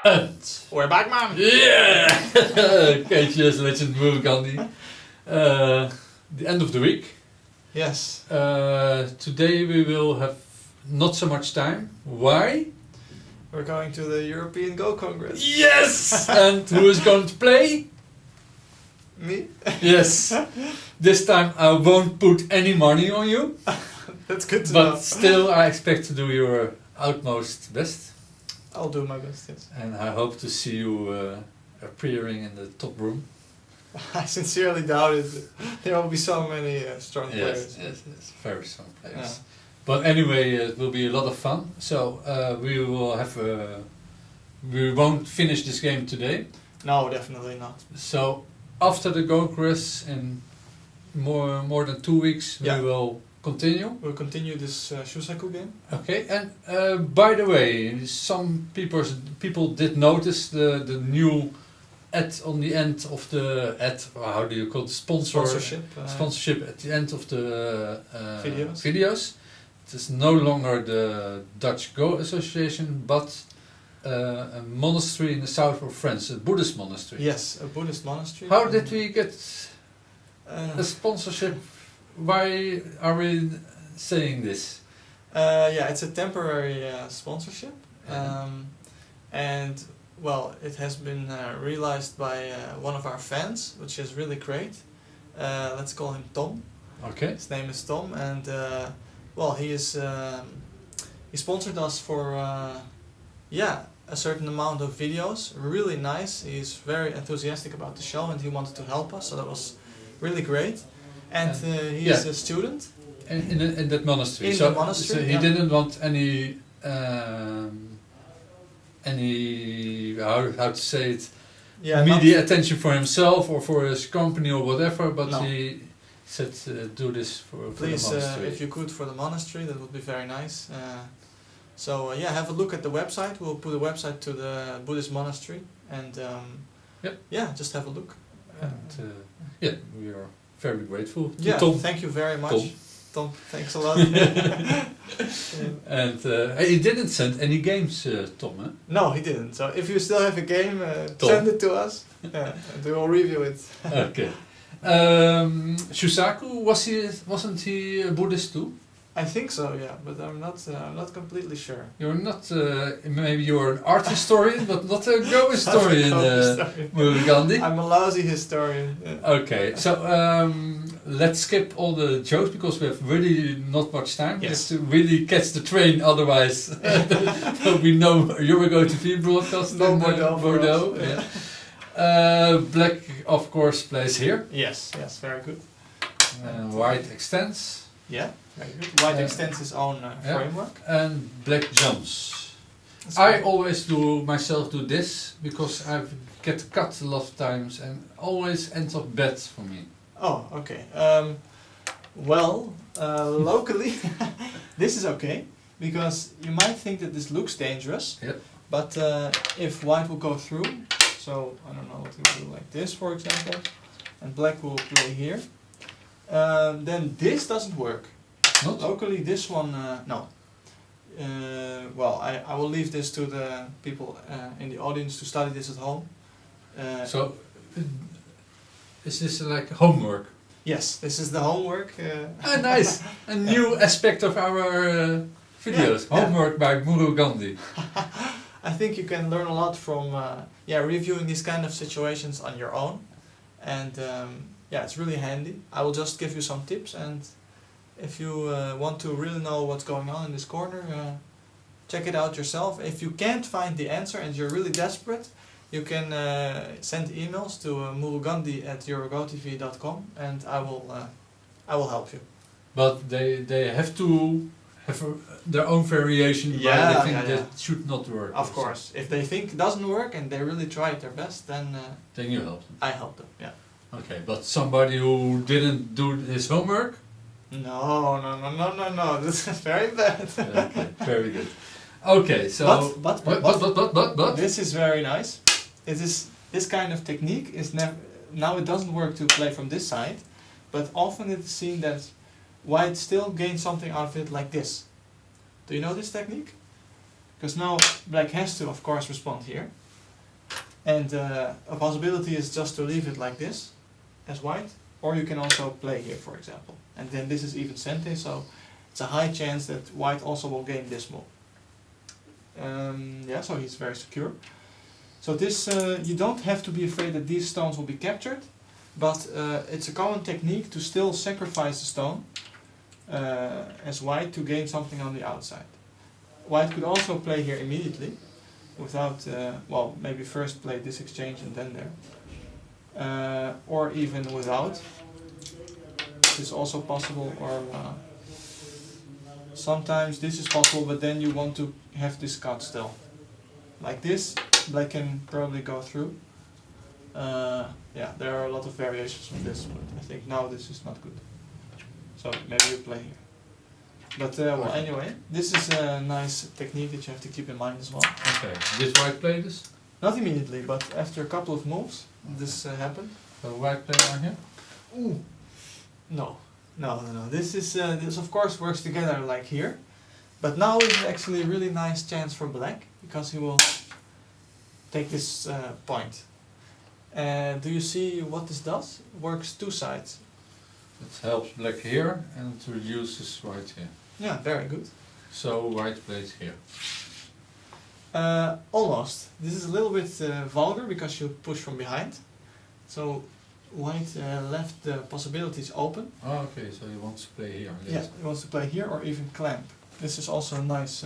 And We're back, man! yeah! KGS legend Murugandi. The end of the week. Yes. Today we will have not so much time. Why? We're going to the European Go Congress. Yes! And who is going to play? Me? Yes. This time I won't put any money on you. That's good to know. But still I expect to do your utmost best. I'll do my best, yes. And I hope to see you appearing in the top room. I sincerely doubt it. There will be so many strong players. Yes, very strong players. Yeah. But anyway, it will be a lot of fun. So we will have we won't finish this game today. No, definitely not. So after the Congress in more than 2 weeks, Yeah. we will continue. We'll continue this Shusaku game. Okay, and by the way, some people did notice the new ad on the end of the ad. How do you call it? Sponsorship at the end of the videos. It is no longer the Dutch Go Association, but a monastery in the south of France, a Buddhist monastery. Yes, a Buddhist monastery. How did we get a sponsorship? Why are we saying this? Yeah, it's a temporary sponsorship. And, well, it has been realized by one of our fans, which is really great. Let's call him Tom. Okay. His name is Tom, and well, he sponsored us for a certain amount of videos. Really nice. He's very enthusiastic about the show, and he wanted to help us, so that was really great. And he's a student in that monastery. In the monastery, so he didn't want any how to say it, media attention for himself or for his company or whatever, but No. he said do this for Please, the monastery. if you could, for the monastery, that would be very nice. So yeah, have a look at the website. We'll put a website to the Buddhist monastery, and yeah, just have a look. And yeah, we are very grateful to Yeah, Tom. thank you very much. Tom, thanks a lot. And he didn't send any games, Tom, eh? No, he didn't. So if you still have a game, Tom. send it to us, and we will review it. Okay. Shusaku, wasn't he a Buddhist too? I think so, yeah, but I'm not completely sure. You're not, maybe you're an art historian, but not a Go historian, Murugandi. I'm a lousy historian. Yeah. Okay, so let's skip all the jokes because we have really not much time. Yes. We have to really catch the train, otherwise we know you're going to be broadcast No in Bordeaux. Bordeaux. Yeah. Black, of course, plays here. Yes, very good. White extends. Yeah, very good. White extends his own framework. And black jumps. That's I good. always do this because I get cut a lot of times and always ends up bad for me. Oh, okay. Well, locally, this is okay, because you might think that this looks dangerous, Yep. but if white will go through, so I don't know what to do, like this for example, and black will play here, then this doesn't work. Not? Locally, this one, no. Well, I will leave this to the people in the audience to study this at home. So, is this like homework? Yes, this is the homework. Nice! A new aspect of our videos. Yeah. Homework by Murugandi. I think you can learn a lot from reviewing these kind of situations on your own, and yeah, it's really handy. I will just give you some tips, and if you want to really know what's going on in this corner, check it out yourself. If you can't find the answer and you're really desperate, you can send emails to murugandi@eurogotv.com, and I will help you. But they have to have their own variation why they think that should not work. Of course. If they think it doesn't work and they really tried their best, then you help them. I help them, yeah. Okay, but somebody who didn't do his homework? No, this is very bad. Okay, very good. Okay, so... But? This is very nice. This kind of technique is now it doesn't work to play from this side, but often it is seen that white still gains something out of it like this. Do you know this technique? Because now black has to, of course, respond here. And a possibility is just to leave it like this, as white, or you can also play here, for example. And then this is even cente, so it's a high chance that white also will gain this move. Yeah, so he's very secure. So this, you don't have to be afraid that these stones will be captured, but it's a common technique to still sacrifice the stone as white to gain something on the outside. White could also play here immediately, without, well, maybe first play this exchange and then there. Or even without. This is also possible, or sometimes this is possible, but then you want to have this cut still. Like this, black can probably go through. Yeah, there are a lot of variations on this, but I think now this is not good. So maybe you play here. But well, anyway, this is a nice technique that you have to keep in mind as well. Okay, did white play this? Not immediately, but after a couple of moves, this happened. So white play on here? Ooh. No. This of course works together like here. But now is actually a really nice chance for black, because he will take this point. Do you see what this does? It works two sides. It helps black here and it reduces white here. Yeah, very good. So white plays here. Almost. This is a little bit vulgar because you push from behind. So white left the possibilities open. Oh, okay, so he wants to play here. Yeah, he wants to play here or even clamp. This is also a nice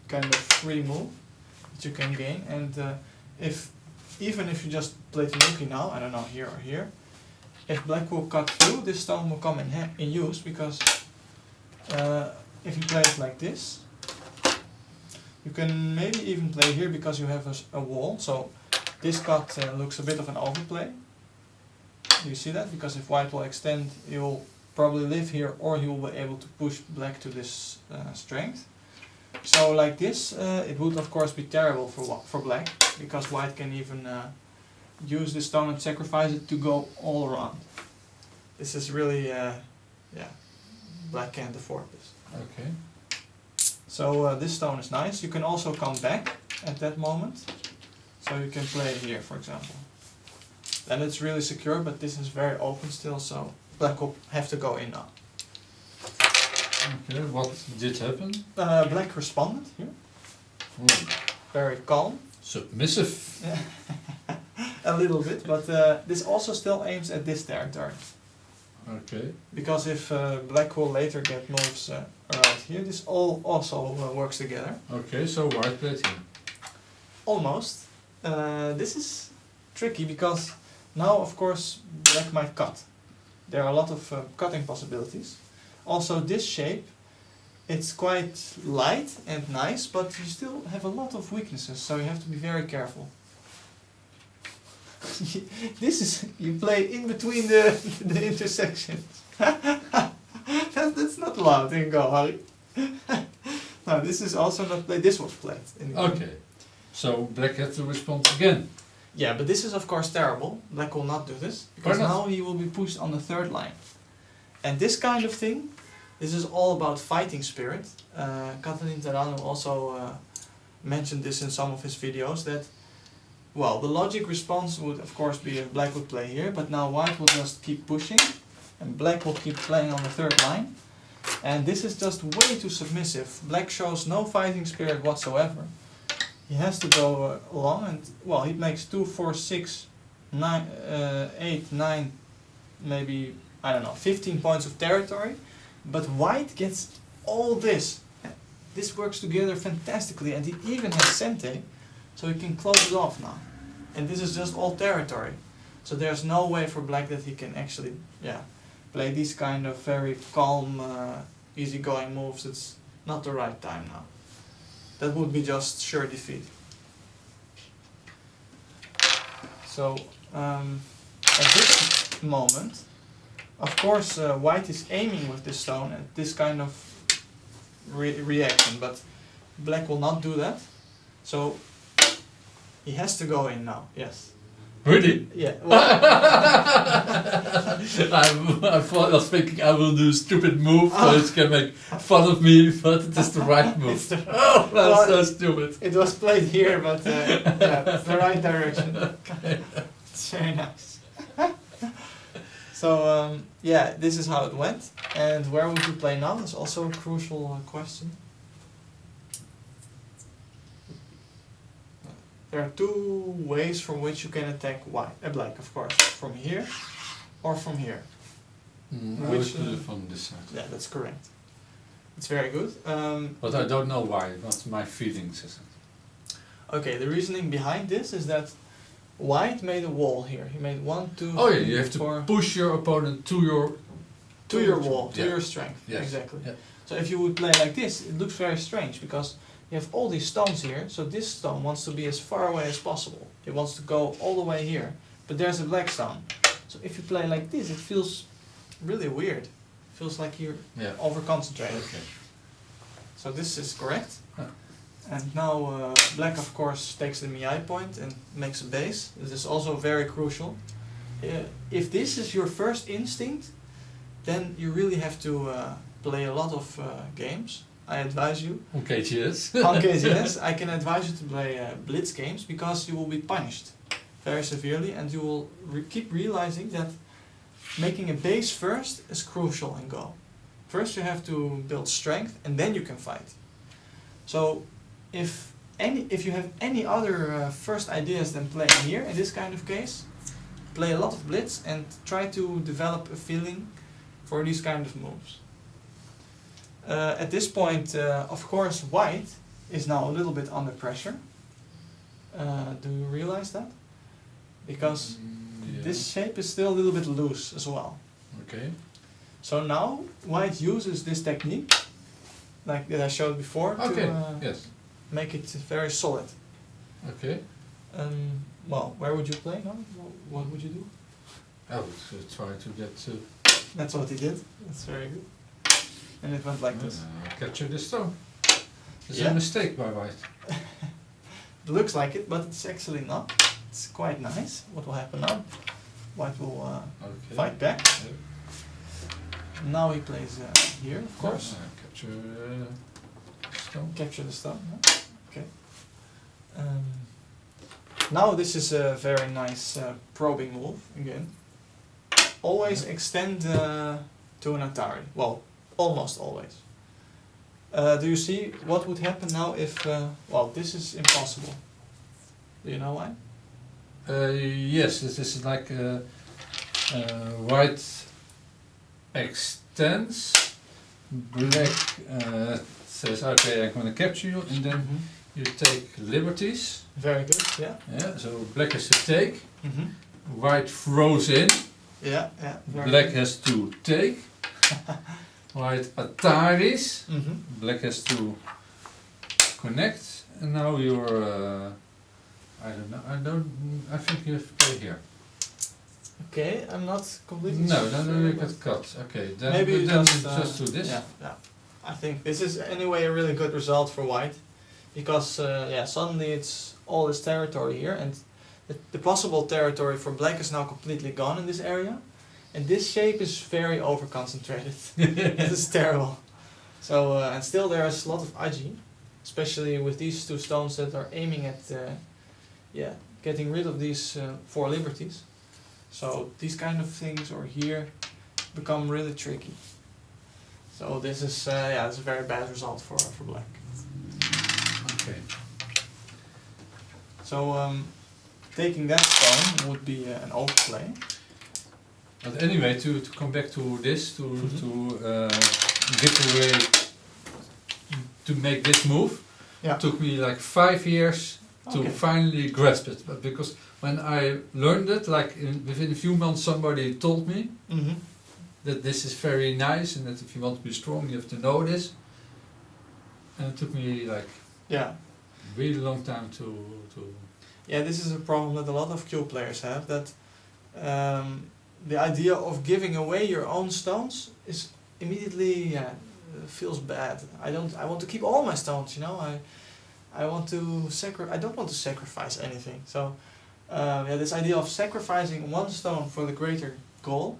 kind of free move that you can gain. And even if you just play Tanuki now, I don't know, here or here, if black will cut through, this stone will come in use, because if you play it like this, you can maybe even play here because you have a wall. So this cut looks a bit of an overplay. Do you see that? Because if white will extend, he will probably live here, or he will be able to push black to this strength. So like this, it would of course be terrible for black, because white can even use this stone and sacrifice it to go all around. This is really, yeah, black can't afford this. Okay. So this stone is nice. You can also come back at that moment. So you can play here, for example. Then it's really secure, but this is very open still, so black will have to go in now. Okay, what did happen? Black responded here. Very calm. Submissive. A little bit, but this also still aims at this territory. Okay. Because if black will later get moves around here, this all also works together. Okay, so white played here. Almost. This is tricky because now, of course, black might cut. There are a lot of cutting possibilities. Also, this shape, it's quite light and nice, but you still have a lot of weaknesses, so you have to be very careful. This is, you play in between the intersections. That's not allowed in Go, Harry. No, this is also not played. This was played. Okay, so black had to respond again. Yeah, but this is of course terrible. Black will not do this, because now he will be pushed on the third line. And this kind of thing, this is all about fighting spirit. Katalin Tarano also mentioned this in some of his videos, that, well, the logic response would of course be if black would play here, but now white will just keep pushing, and black will keep playing on the third line. And this is just way too submissive. Black shows no fighting spirit whatsoever. He has to go along, and, well, he makes 2, 4, 6, 9, 8, 9, maybe, I don't know, 15 points of territory. But white gets all this. This works together fantastically, and he even has Sente, so he can close it off now. And this is just all territory. So there's no way for black that he can actually, yeah, play these kind of very calm, easygoing moves. It's not the right time now. That would be just sure defeat. So, at this moment, of course, white is aiming with this stone at this kind of reaction, but black will not do that. So he has to go in now, yes. Really? Yeah. Well, I was thinking I will do a stupid move so you can make fun of me, but it is the right move. Oh, that's so stupid. it was played here, but yeah, it's the right direction. Okay. It's very nice. So yeah, this is how it went. And where would you play now is also a crucial question. There are two ways from which you can attack black, of course, from here or from here. I Which, would do it from this side. Yeah, that's correct. It's very good. But I don't know why, what my feelings is. Okay, the reasoning behind this is that white made a wall here. He made 1, 2, Oh yeah, 3, you have to 4, push your opponent to your wall, to yeah. your strength. Yes. Exactly. Yeah. So if you would play like this, it looks very strange because you have all these stones here. So this stone wants to be as far away as possible. It wants to go all the way here. But there's a black stone. So if you play like this, it feels really weird. It feels like you're over concentrated. Okay. So this is correct. Huh. And now black of course takes the Mii point and makes a base. This is also very crucial. If this is your first instinct, then you really have to play a lot of games. I advise you. On KGS. On KGS, I can advise you to play blitz games because you will be punished very severely and you will keep realizing that making a base first is crucial in Go. First you have to build strength and then you can fight. So if you have any other first ideas than playing here in this kind of case, play a lot of blitz and try to develop a feeling for these kind of moves. At this point, of course, white is now a little bit under pressure. Do you realize that? Because this shape is still a little bit loose as well. Okay. So now white uses this technique, like that I showed before, to make it very solid. Okay. Well, where would you play now? What would you do? I would try to get to... That's what he did. That's very good. And it went like this. Capture the stone. It's Yeah. a mistake by white. It looks like it, but it's actually not. It's quite nice. What will happen now? White will fight back. Yeah. Now he plays here, of course. Capture stone. Capture the stone. Yeah. Okay. Now this is a very nice probing move again. Always extend to an Atari. Well, almost always. Do you see what would happen now if... well, this is impossible. Do you know why? Yes, this is like white extends, black says, okay, I'm going to capture you, and then you take liberties. Very good, yeah. Yeah, so black has to take, Mm-hmm. white throws in, Yeah, yeah. black has to take, white Ataris, Mm-hmm. black has to connect, and now you're, I think you have to play here. Okay, I'm not completely No, sure. then you get cut. Okay, then, Maybe you then just do this. Yeah, yeah. I think this is anyway a really good result for white, because yeah, suddenly it's all this territory here, and the possible territory for black is now completely gone in this area, and this shape is very over concentrated. This is terrible. So and still there is a lot of agi, especially with these two stones that are aiming at yeah, getting rid of these 4 liberties. So these kind of things or here become really tricky. So this is yeah, it's a very bad result for black. Okay. So taking that stone would be an overplay. But anyway, to come back to this, to give away, to make this move, Yeah. took me like 5 years to Okay. finally grasp it. But because when I learned it, like within a few months, somebody told me Mm-hmm. that this is very nice and that if you want to be strong, you have to know this. And it took me like Yeah. really long time to Yeah, this is a problem that a lot of Q players have, that the idea of giving away your own stones is immediately feels bad. I want to keep all my stones, you know. I want to I don't want to sacrifice anything. So This idea of sacrificing one stone for the greater goal.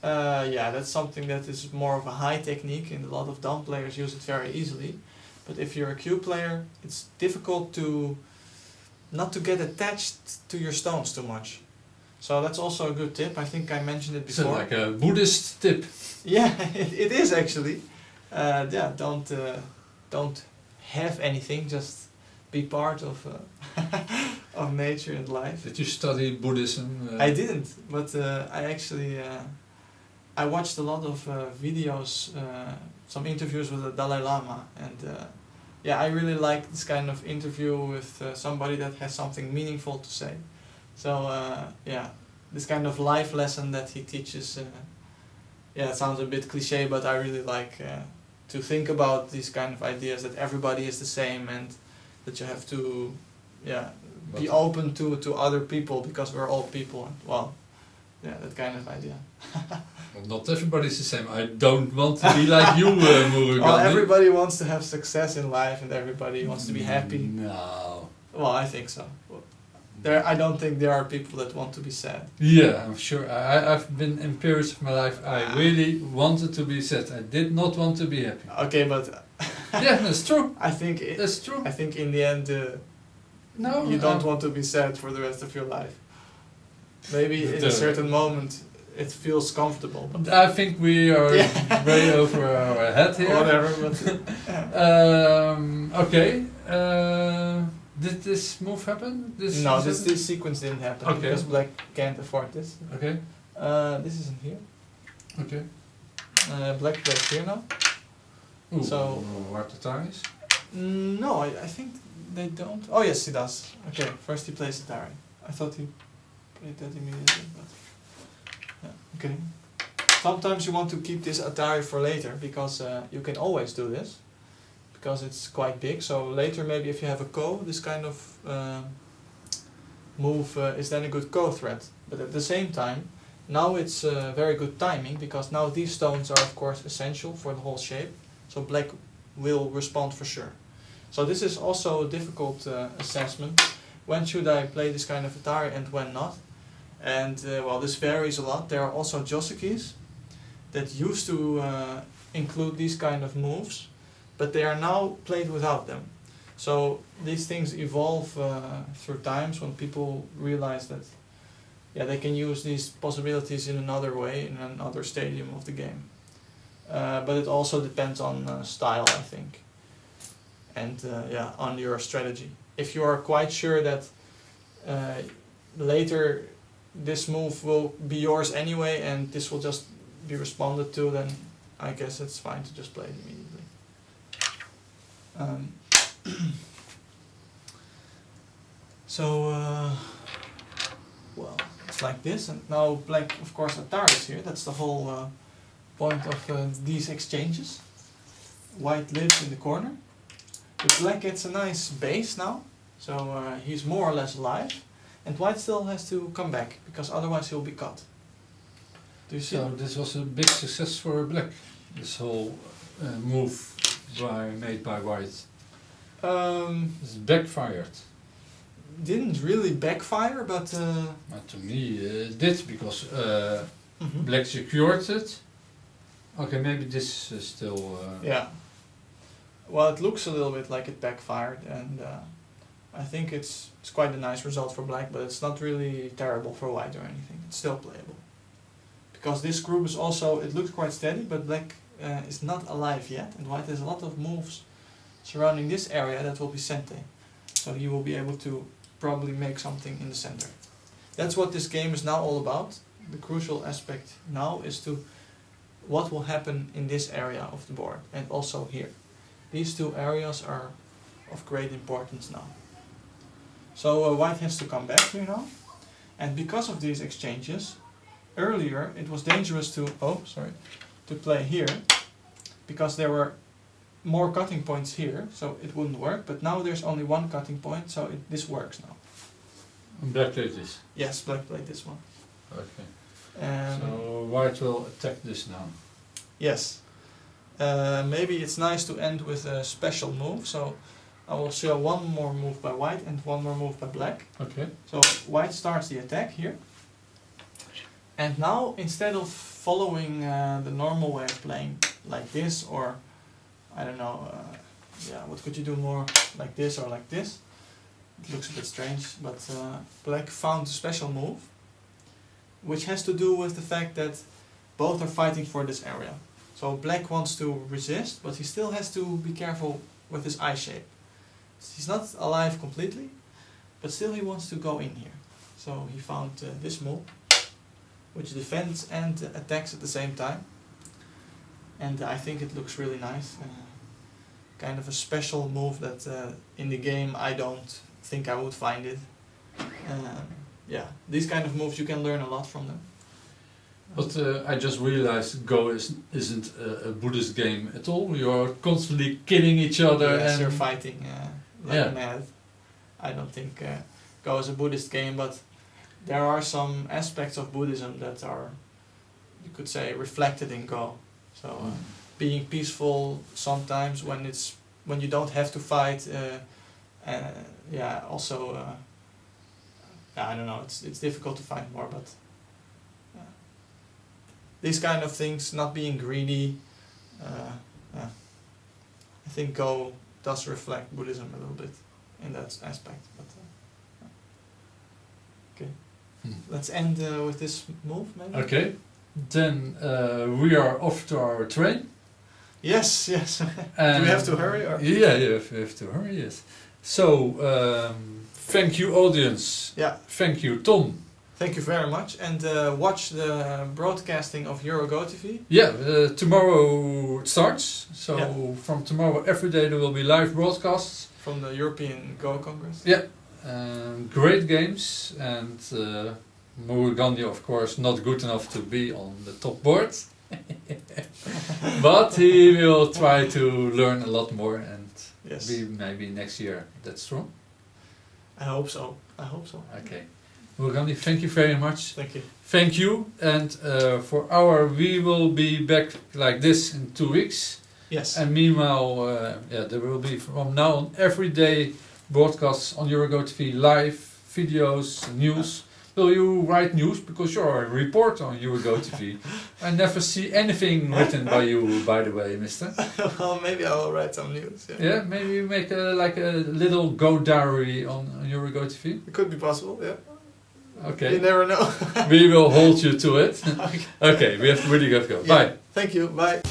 That's something that is more of a high technique, and a lot of dumb players use it very easily. But if you're a Q player, it's difficult to not to get attached to your stones too much. So that's also a good tip. I think I mentioned it before. So like a Buddhist tip. Yeah, it is actually. Don't have anything. Just be part of of nature and life. Did you study Buddhism? I didn't, but I actually I watched a lot of videos, some interviews with the Dalai Lama, and I really like this kind of interview with somebody that has something meaningful to say. So this kind of life lesson that he teaches. It sounds a bit cliche, but I really like to think about these kind of ideas, that everybody is the same, and that you have to be open to other people, because we're all people. And, that kind of idea. Well, not everybody's the same. I don't want to be like you, Murugandi. Well, everybody wants to have success in life, and everybody wants to be happy. No. Well, I think so. I don't think there are people that want to be sad. Yeah, I'm sure. I've been in periods of my life I really wanted to be sad. I did not want to be happy. Okay, but yeah, that's true. I think that's true. I think in the end, you don't want to be sad for the rest of your life. Maybe in a certain moment it feels comfortable. But I think we are way over our head here. Whatever. But, okay. Did this move happen? This sequence didn't happen, because black can't afford this. Okay. This isn't here. Okay. Black plays here now. Ooh, so what the ties? No, I think they don't. Oh yes, he does. Okay, first he plays Atari. I thought he played that immediately, but okay. Sometimes you want to keep this Atari for later, because you can always do this, because it's quite big. So later, maybe if you have a ko, this kind of move is then a good ko threat. But at the same time, now it's very good timing, because now these stones are of course essential for the whole shape. So black will respond for sure. So this is also a difficult assessment. When should I play this kind of Atari and when not? And this varies a lot. There are also jossekis that used to include these kind of moves, but they are now played without them. So these things evolve through times, when people realize that they can use these possibilities in another way, in another stadium of the game. But it also depends on style, I think, and on your strategy. If you are quite sure that later this move will be yours anyway, and this will just be responded to, then I guess it's fine to just play it immediately. It's like this, and now black, of course, Atari is here. That's the whole point of these exchanges. White lives in the corner, but black gets a nice base now, so he's more or less alive, and white still has to come back, because otherwise he'll be cut. Do you see? So this was a big success for black, this whole move made by white. It's backfired. Didn't really backfire, but to me it did, because black secured it. Okay, maybe this is still... Well, it looks a little bit like it backfired, and I think it's quite a nice result for black, but it's not really terrible for white or anything. It's still playable. Because this group is also, it looks quite steady, but black is not alive yet, and white has a lot of moves surrounding this area that will be sente. So he will be able to probably make something in the center. That's what this game is now all about. The crucial aspect now is to what will happen in this area of the board, and also here. These two areas are of great importance now. So white has to come back here now, and because of these exchanges, earlier it was dangerous to play here, because there were more cutting points here, so it wouldn't work, but now there's only one cutting point, so this works now. And black played this? Yes, black played this one. Okay. So white will attack this now? Yes. Maybe it's nice to end with a special move, so I will show one more move by white and one more move by black. Okay. So white starts the attack here. And now, instead of following the normal way of playing, like this, or I don't know, what could you do more, like this or like this? It looks a bit strange, but black found a special move, which has to do with the fact that both are fighting for this area. So black wants to resist, but he still has to be careful with his eye shape. He's not alive completely, but still he wants to go in here. So he found this move, which defends and attacks at the same time. And I think it looks really nice. Kind of a special move that in the game I don't think I would find it. These kind of moves you can learn a lot from them. But I just realized Go isn't a Buddhist game at all. You're constantly killing each other. Yes, and you're fighting like mad. I don't think Go is a Buddhist game, but there are some aspects of Buddhism that are, you could say, reflected in Go. So being peaceful sometimes when you don't have to fight. I don't know. It's difficult to find more, but these kind of things, not being greedy. I think Go does reflect Buddhism a little bit in that aspect. But okay, let's end with this move, maybe. Okay, then we are off to our train. Yes. Do we have to hurry? Or? Yeah, we have to hurry. Yes. So thank you, audience. Yeah. Thank you, Tom. Thank you very much, and watch the broadcasting of Eurogo TV. Yeah, tomorrow it starts. So from tomorrow, every day there will be live broadcasts from the European Go Congress. Yeah, great games, and Murugandi, of course, not good enough to be on the top board, but he will try to learn a lot more and be maybe next year. That's true. I hope so. Okay. Murugandi, thank you very much. Thank you. Thank you. And we will be back like this in 2 weeks. Yes. And meanwhile, there will be from now on every day broadcasts on Eurogo TV, live videos, news. Will you write news? Because you're a reporter on Eurogo TV. I never see anything written by you, by the way, mister. Well, maybe I will write some news. Yeah, maybe you make a little Go diary on Eurogo TV. It could be possible, yeah. Okay. You never know. We will hold you to it. Okay, we have to really go. Yeah. Bye. Thank you. Bye.